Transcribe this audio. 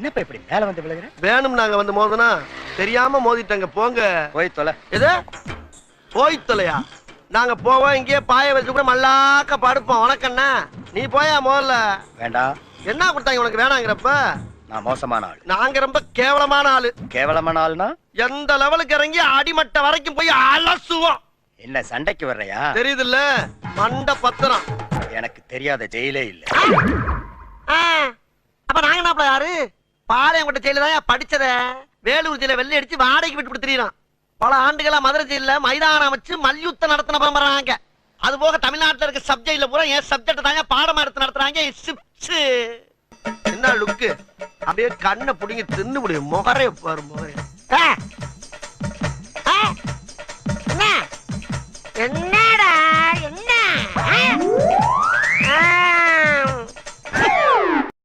என்னப்பா இப்படி மேல வந்து விழுகுற? வேணும் நாங்க வந்து மோதனா தெரியாம மோதிட்டங்க. போங்க போய் தொலை. எது போய் தொலையா? நாங்க போவோம், இங்கே பாய வச்சு கூட மல்லாக்க படுப்போம். உனக்கண்ணா நீ போயா முதல்ல. வேண்டாம். என்ன கொடுத்தாங்க உனக்கு வேணாங்கிறப்ப? நான் மோசமான ஆள். நாங்க ரொம்ப கேவலமான ஆளு. கேவலமான ஆள்னா எந்த லெவலுக்கு இறங்கி அடிமட்ட வரைக்கும் போய் அலசுவோம். என்ன சண்டைக்கு வர்றையா? தெரியுதுல்ல, மண்ட பத்திரம். எனக்கு தெரியாத ஜெயிலே இல்ல. அப்ப நாங்க என்ன யாரு? பாளையங்கோட்டை ஜெயில தான் படிச்சத. வேலூர் ஜெயில வெள்ளை அடிச்சு வாடகைக்கு விட்டு கொடுத்துறான். பல ஆண்டுகளா மதுரை ஜெயில மைதானம் அமைச்சு மல்யுத்தம் நடத்தின பரம்பராங்க. அது போக தமிழ்நாட்டில் இருக்க சப்ஜெக்ட்ல பூரா என் சப்ஜெக்ட் தாங்க பாடமா எடுத்து நடத்துறாங்க. என்ன லுக்கு? அப்படியே கண்ணை புடிங்கி தின்னு முடியும். முகரே பாரு முகரே. என்ன